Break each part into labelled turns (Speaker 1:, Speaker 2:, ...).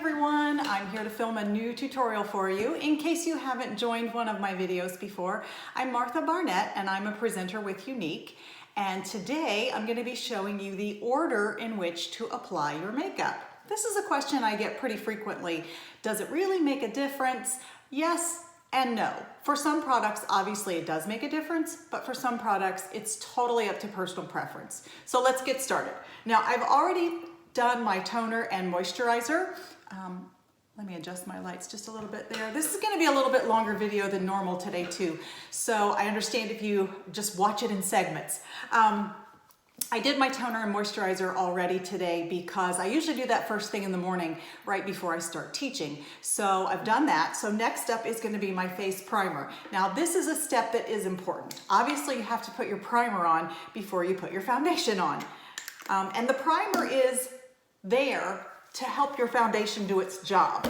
Speaker 1: everyone, I'm here to film a new tutorial for you. In case you haven't joined one of my videos before, I'm Martha Barnett and I'm a presenter with Younique. And today I'm going to be showing you the order in which to apply your makeup. This is a question I get pretty frequently. Does it really make a difference? Yes and no. For some products, obviously it does make a difference, but for some products, it's totally up to personal preference. So let's get started. Now, I've already done my toner and moisturizer. Let me adjust my lights just a little bit there. This is gonna be a little bit longer video than normal today too. So I understand if you just watch it in segments. I did my toner and moisturizer already today because I usually do that first thing in the morning right before I start teaching. So I've done that. So next up is going to be my face primer. Now this is a step that is important. Obviously you have to put your primer on before you put your foundation on. And the primer is there to help your foundation do its job.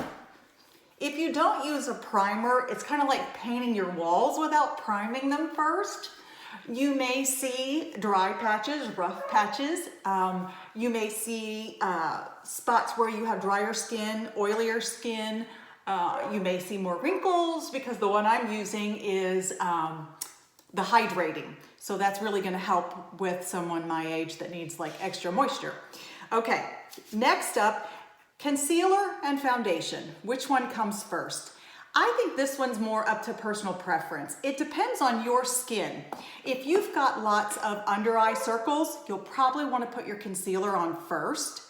Speaker 1: If you don't use a primer, it's kind of like painting your walls without priming them first. You may see dry patches, rough patches. You may see spots where you have drier skin, oilier skin. You may see more wrinkles because the one I'm using is the hydrating. So that's really gonna help with someone my age that needs like extra moisture. Okay, next up, concealer and foundation. Which one comes first? I think this one's more up to personal preference. It depends on your skin. If you've got lots of under eye circles, you'll probably want to put your concealer on first.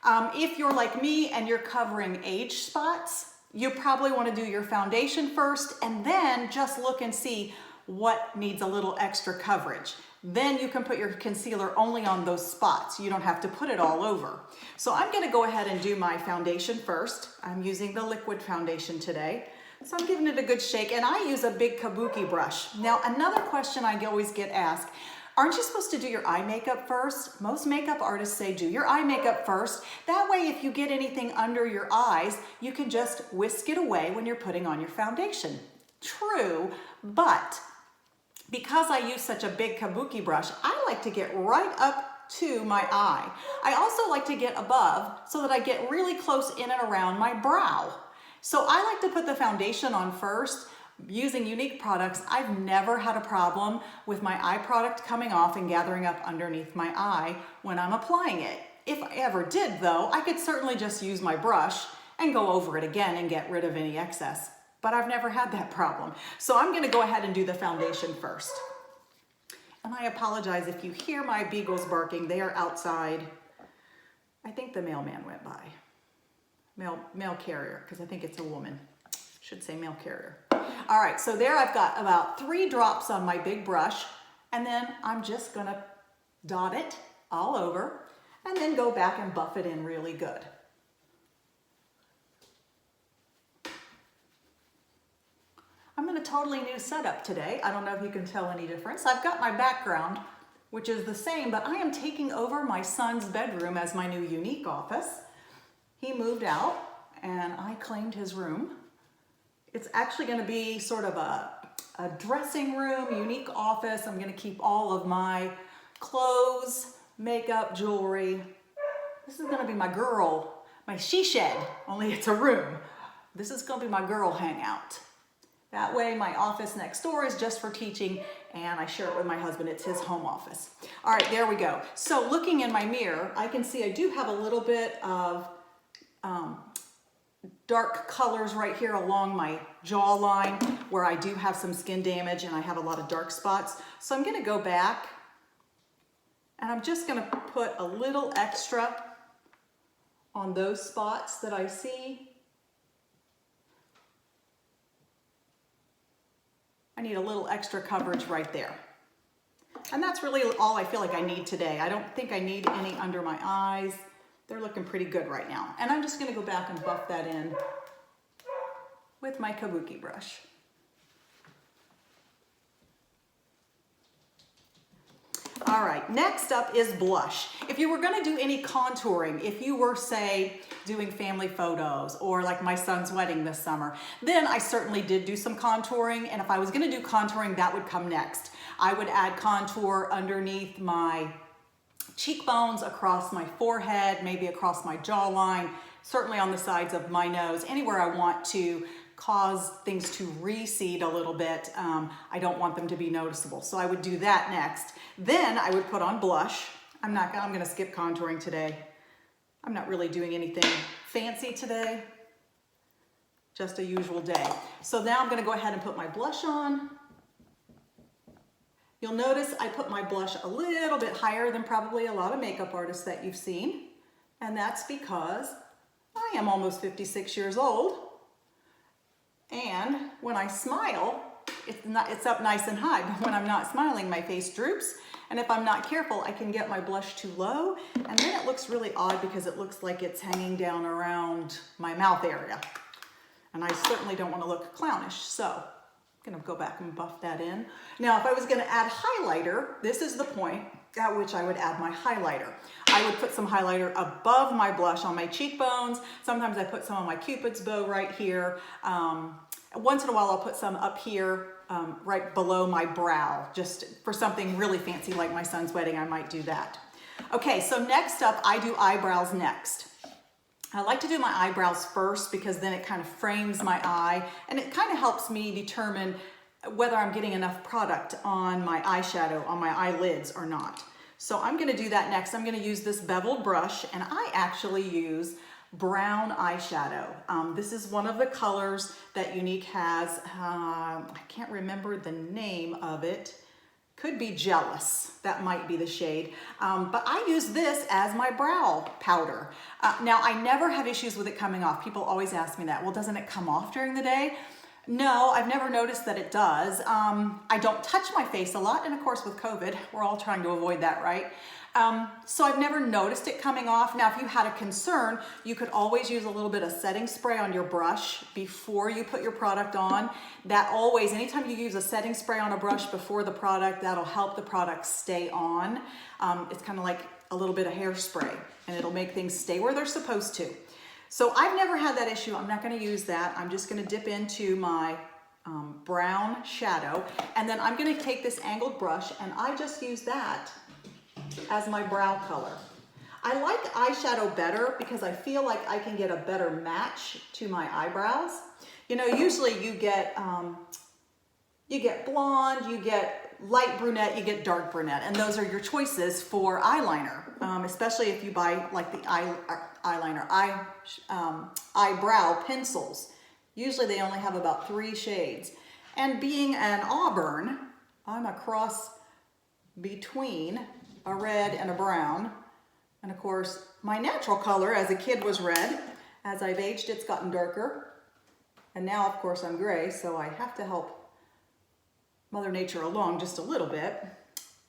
Speaker 1: If you're like me and you're covering age spots, you probably want to do your foundation first and then just look and see what needs a little extra coverage. Then you can put your concealer only on those spots. You don't have to put it all over. So I'm going to go ahead and do my foundation first. I'm using the liquid foundation today. So I'm giving it a good shake, and I use a big kabuki brush. Now, another question I always get asked, aren't you supposed to do your eye makeup first? Most makeup artists say do your eye makeup first. That way, if you get anything under your eyes, you can just whisk it away when you're putting on your foundation. True, but because I use such a big kabuki brush, I like to get right up to my eye. I also like to get above so that I get really close in and around my brow. So I like to put the foundation on first. Using Younique products, I've never had a problem with my eye product coming off and gathering up underneath my eye when I'm applying it. If I ever did though, I could certainly just use my brush and go over it again and get rid of any excess. But I've never had that problem. So I'm gonna go ahead and do the foundation first. And I apologize if you hear my beagles barking, they are outside. I think the mailman went by. Mail carrier, because I think it's a woman. Should say mail carrier. All right, so there I've got about 3 drops on my big brush, and then I'm just gonna dot it all over, and then go back and buff it in really good. I'm in a totally new setup today. I don't know if you can tell any difference. I've got my background, which is the same, but I am taking over my son's bedroom as my new Younique office. He moved out and I claimed his room. It's actually going to be sort of a dressing room, Younique office. I'm going to keep all of my clothes, makeup, jewelry. This is going to be my she shed, only it's a room. This is going to be my girl hangout. That way my office next door is just for teaching and I share it with my husband. It's his home office. All right, there we go. So looking in my mirror, I can see I do have a little bit of dark colors right here along my jawline where I do have some skin damage and I have a lot of dark spots. So I'm going to go back and I'm just going to put a little extra on those spots that I see. I need a little extra coverage right there. And that's really all I feel like I need today. I don't think I need any under my eyes. They're looking pretty good right now. And I'm just gonna go back and buff that in with my kabuki brush. All right, next up is blush. If you were gonna do any contouring, if you were, say, doing family photos or like my son's wedding this summer, then I certainly did do some contouring. And if I was gonna do contouring, that would come next. I would add contour underneath my cheekbones, across my forehead, maybe across my jawline, certainly on the sides of my nose, anywhere I want to cause things to recede a little bit. I don't want them to be noticeable. So I would do that next. Then I would put on blush. I'm gonna skip contouring today. I'm not really doing anything fancy today, just a usual day. So now I'm gonna go ahead and put my blush on. You'll notice I put my blush a little bit higher than probably a lot of makeup artists that you've seen. And that's because I am almost 56 years old. And when I smile, it's up nice and high. But when I'm not smiling, my face droops. And if I'm not careful, I can get my blush too low. And then it looks really odd because it looks like it's hanging down around my mouth area. And I certainly don't want to look clownish. So I'm going to go back and buff that in. Now, if I was going to add highlighter, this is the point at which I would add my highlighter. I would put some highlighter above my blush on my cheekbones. Sometimes I put some on my Cupid's bow right here. Once in a while I'll put some up here right below my brow, just for something really fancy like my son's wedding, I might do that. Okay, so next up I do eyebrows next. I like to do my eyebrows first because then it kind of frames my eye and it kind of helps me determine whether I'm getting enough product on my eyeshadow, on my eyelids or not. So I'm going to do that next. I'm going to use this beveled brush, and I actually use brown eyeshadow. This is one of the colors that Younique has. I can't remember the name of it. Could be Jealous. That might be the shade. But I use this as my brow powder. Now, I never have issues with it coming off. People always ask me that. Well, doesn't it come off during the day? No, I've never noticed that it does. I don't touch my face a lot, and of course with COVID, we're all trying to avoid that, right? So I've never noticed it coming off. Now, if you had a concern, you could always use a little bit of setting spray on your brush before you put your product on. That always, anytime you use a setting spray on a brush before the product, that'll help the product stay on. It's kind of like a little bit of hairspray, and it'll make things stay where they're supposed to. So I've never had that issue. I'm not going to use that. I'm just going to dip into my brown shadow, and then I'm going to take this angled brush, and I just use that as my brow color. I like eyeshadow better because I feel like I can get a better match to my eyebrows. You know, usually you get blonde, you get light brunette, you get dark brunette, and those are your choices for eyeliner, especially if you buy like the eyebrow pencils. Usually they only have about 3 shades. And being an auburn, I'm a cross between a red and a brown. And of course, my natural color as a kid was red. As I've aged, it's gotten darker. And now, of course, I'm gray, so I have to help Mother Nature along just a little bit.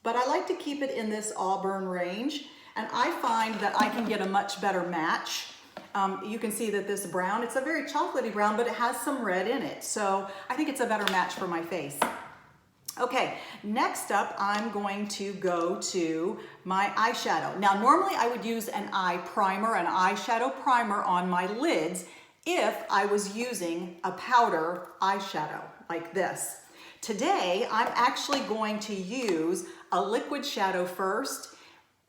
Speaker 1: But I like to keep it in this auburn range, and I find that I can get a much better match. You can see that this brown, it's a very chocolatey brown, but it has some red in it. So I think it's a better match for my face. Okay, next up, I'm going to go to my eyeshadow. Now, normally I would use an eye primer, an eyeshadow primer on my lids if I was using a powder eyeshadow like this. Today, I'm actually going to use a liquid shadow first.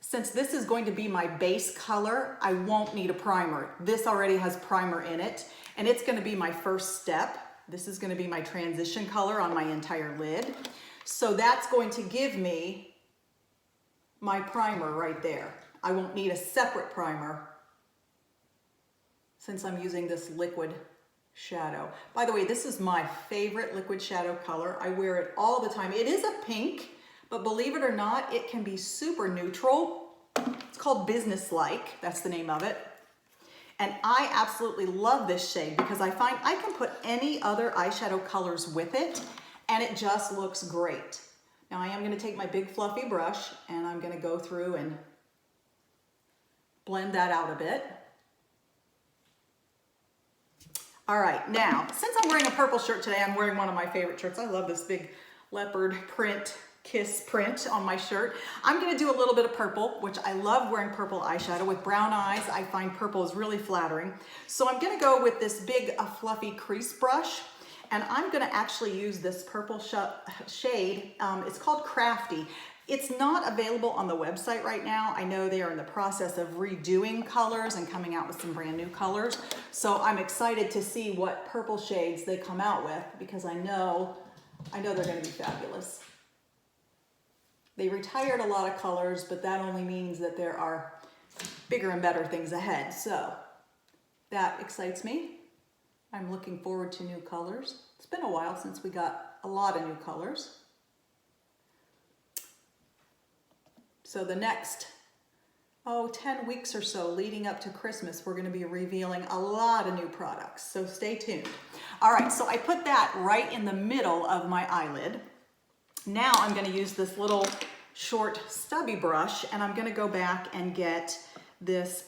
Speaker 1: Since this is going to be my base color, I won't need a primer. This already has primer in it, and it's going to be my first step. This is going to be my transition color on my entire lid. So that's going to give me my primer right there. I won't need a separate primer since I'm using this liquid shadow. By the way, this is my favorite liquid shadow color. I wear it all the time. It is a pink, but believe it or not, it can be super neutral. It's called Businesslike. That's the name of it. And I absolutely love this shade because I find I can put any other eyeshadow colors with it and it just looks great. Now I am going to take my big fluffy brush and I'm going to go through and blend that out a bit. All right, now, since I'm wearing a purple shirt today, I'm wearing one of my favorite shirts. I love this big leopard print, kiss print on my shirt. I'm gonna do a little bit of purple, which I love wearing purple eyeshadow. With brown eyes, I find purple is really flattering. So I'm gonna go with this big fluffy crease brush, and I'm gonna actually use this purple shade. It's called Crafty. It's not available on the website right now. I know they are in the process of redoing colors and coming out with some brand new colors. So I'm excited to see what purple shades they come out with, because I know they're going to be fabulous. They retired a lot of colors, but that only means that there are bigger and better things ahead. So that excites me. I'm looking forward to new colors. It's been a while since we got a lot of new colors. So the next, 10 weeks or so leading up to Christmas, we're going to be revealing a lot of new products. So stay tuned. All right, so I put that right in the middle of my eyelid. Now I'm going to use this little short stubby brush, and I'm going to go back and get this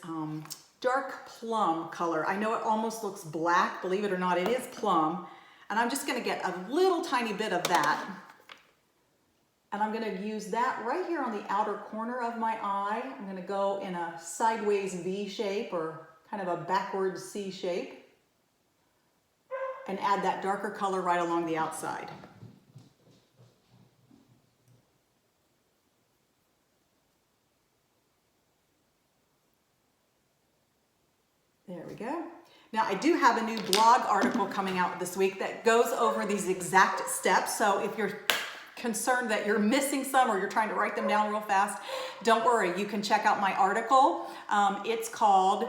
Speaker 1: dark plum color. I know it almost looks black, believe it or not, it is plum. And I'm just going to get a little tiny bit of that. And I'm going to use that right here on the outer corner of my eye. I'm going to go in a sideways V shape, or kind of a backwards C shape, and add that darker color right along the outside. There we go. Now I do have a new blog article coming out this week that goes over these exact steps. So if you're concerned that you're missing some, or you're trying to write them down real fast, don't worry, you can check out my article. It's called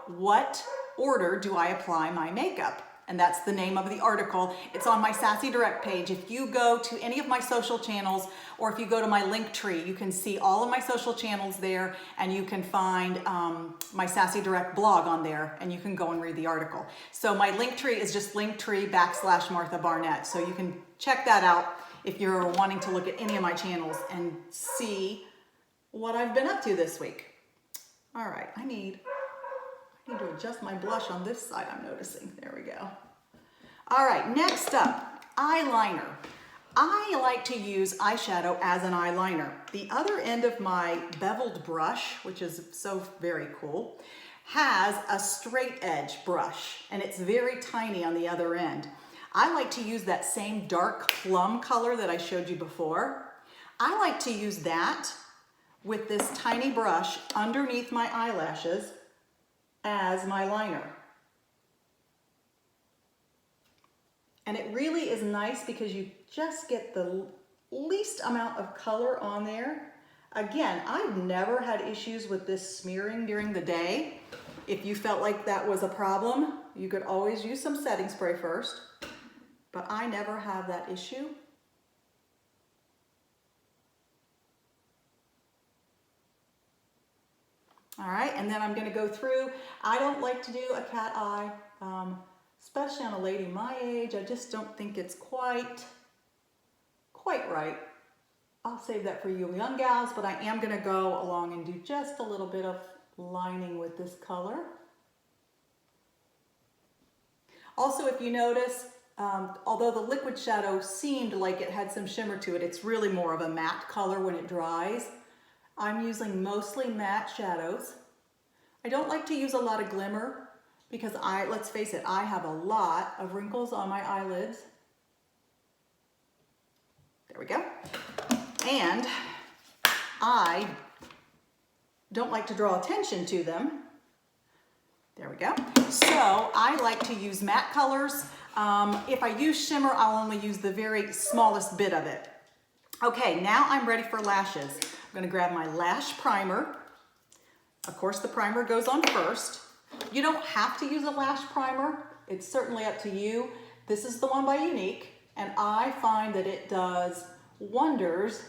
Speaker 1: What Order Do I Apply My Makeup? And that's the name of the article. It's on my Sassy Direct page. If you go to any of my social channels, or if you go to my Linktree, you can see all of my social channels there, and you can find my Sassy Direct blog on there, and you can go and read the article. So my Linktree is just Linktree/Martha Barnett. So you can check that out if you're wanting to look at any of my channels and see what I've been up to this week. All right, I need to adjust my blush on this side, I'm noticing. There we go. All right, next up, eyeliner. I like to use eyeshadow as an eyeliner. The other end of my beveled brush, which is so very cool, has a straight edge brush, and it's very tiny on the other end. I like to use that same dark plum color that I showed you before. I like to use that with this tiny brush underneath my eyelashes as my liner. And it really is nice because you just get the least amount of color on there. Again, I've never had issues with this smearing during the day. If you felt like that was a problem, you could always use some setting spray first. But I never have that issue. All right, and then I'm going to go through. I don't like to do a cat eye, especially on a lady my age. I just don't think it's quite right. I'll save that for you young gals, but I am going to go along and do just a little bit of lining with this color. Also, if you notice, although the liquid shadow seemed like it had some shimmer to it, it's really more of a matte color when it dries. I'm using mostly matte shadows. I don't like to use a lot of glimmer because let's face it, I have a lot of wrinkles on my eyelids. There we go. And I don't like to draw attention to them. There we go. So I like to use matte colors. If I use shimmer, I'll only use the very smallest bit of it. Okay, now I'm ready for lashes. I'm gonna grab my lash primer. Of course, the primer goes on first. You don't have to use a lash primer. It's certainly up to you. This is the one by Younique, and I find that it does wonders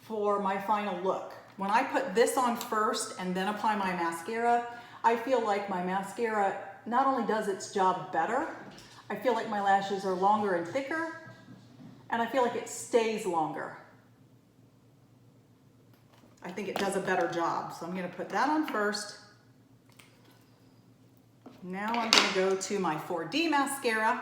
Speaker 1: for my final look. When I put this on first and then apply my mascara, I feel like my mascara not only does its job better, I feel like my lashes are longer and thicker, and I feel like it stays longer. I think it does a better job. So I'm going to put that on first. Now I'm going to go to my 4D mascara.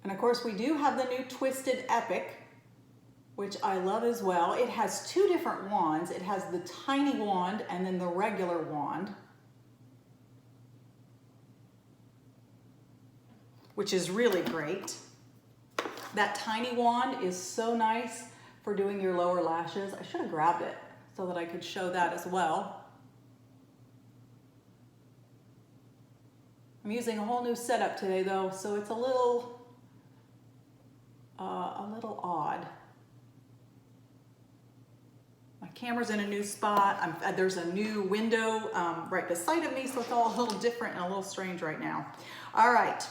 Speaker 1: And of course we do have the new Twisted Epic, which I love as well. It has two different wands. It has the tiny wand and then the regular wand. which is really great. That tiny wand is so nice for doing your lower lashes. I should have grabbed it so that I could show that as well. I'm using a whole new setup today though, so it's a little odd. My camera's in a new spot. There's a new window right beside of me, so it's all a little different and a little strange right now. All right.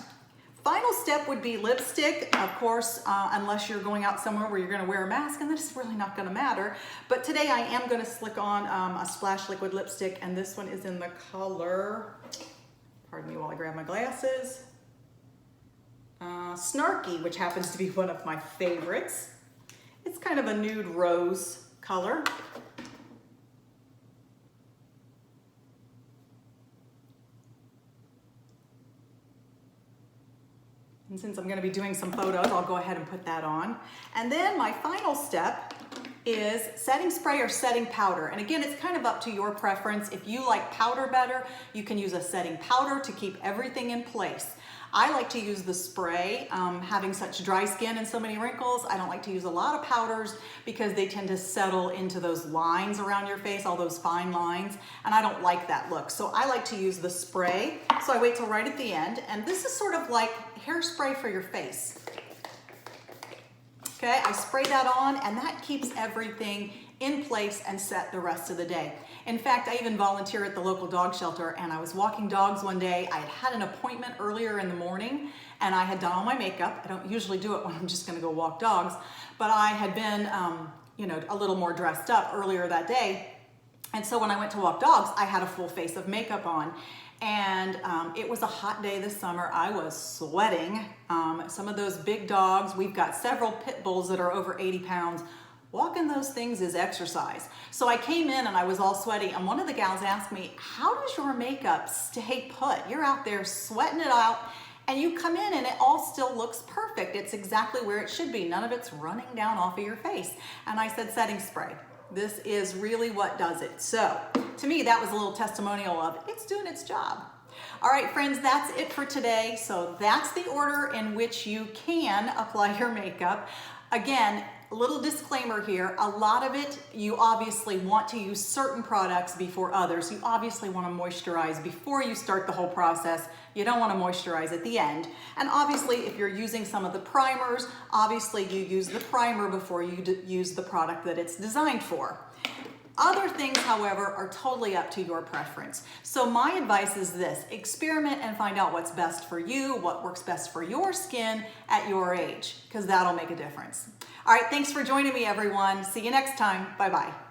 Speaker 1: Final step would be lipstick, of course, unless you're going out somewhere where you're going to wear a mask, and this is really not going to matter. But today I am going to slick on a Splash liquid lipstick, and this one is in the color, pardon me while I grab my glasses, Snarky, which happens to be one of my favorites. It's kind of a nude rose color. And since I'm going to be doing some photos, I'll go ahead and put that on. And then my final step is setting spray or setting powder. And again, it's kind of up to your preference. If you like powder better, you can use a setting powder to keep everything in place. I like to use the spray. Having such dry skin and so many wrinkles, I don't like to use a lot of powders because they tend to settle into those lines around your face, all those fine lines, and I don't like that look. So I like to use the spray. So I wait till right at the end, and this is sort of like hairspray for your face. Okay, I spray that on, and that keeps everything in place and set the rest of the day. In fact, I even volunteer at the local dog shelter, and I was walking dogs one day. I had an appointment earlier in the morning, and I had done all my makeup. I don't usually do it when I'm just gonna go walk dogs, but I had been a little more dressed up earlier that day. And so when I went to walk dogs, I had a full face of makeup on. And it was a hot day this summer. I was sweating. Some of those big dogs, we've got several pit bulls that are over 80 pounds. Walking those things is exercise. So I came in and I was all sweaty, and one of the gals asked me, how does your makeup stay put? You're out there sweating it out, and you come in and it all still looks perfect. It's exactly where it should be. None of it's running down off of your face. And I said, setting spray. This is really what does it. So to me, that was a little testimonial of it's doing its job. All right, friends, that's it for today. So that's the order in which you can apply your makeup. Again, a little disclaimer here, a lot of it, you obviously want to use certain products before others. You obviously want to moisturize before you start the whole process. You don't want to moisturize at the end. And obviously, if you're using some of the primers, obviously you use the primer before you use the product that it's designed for. Other things, however, are totally up to your preference. So my advice is this: experiment and find out what's best for you, what works best for your skin at your age, because that'll make a difference. All right, thanks for joining me, everyone. See you next time. Bye-bye.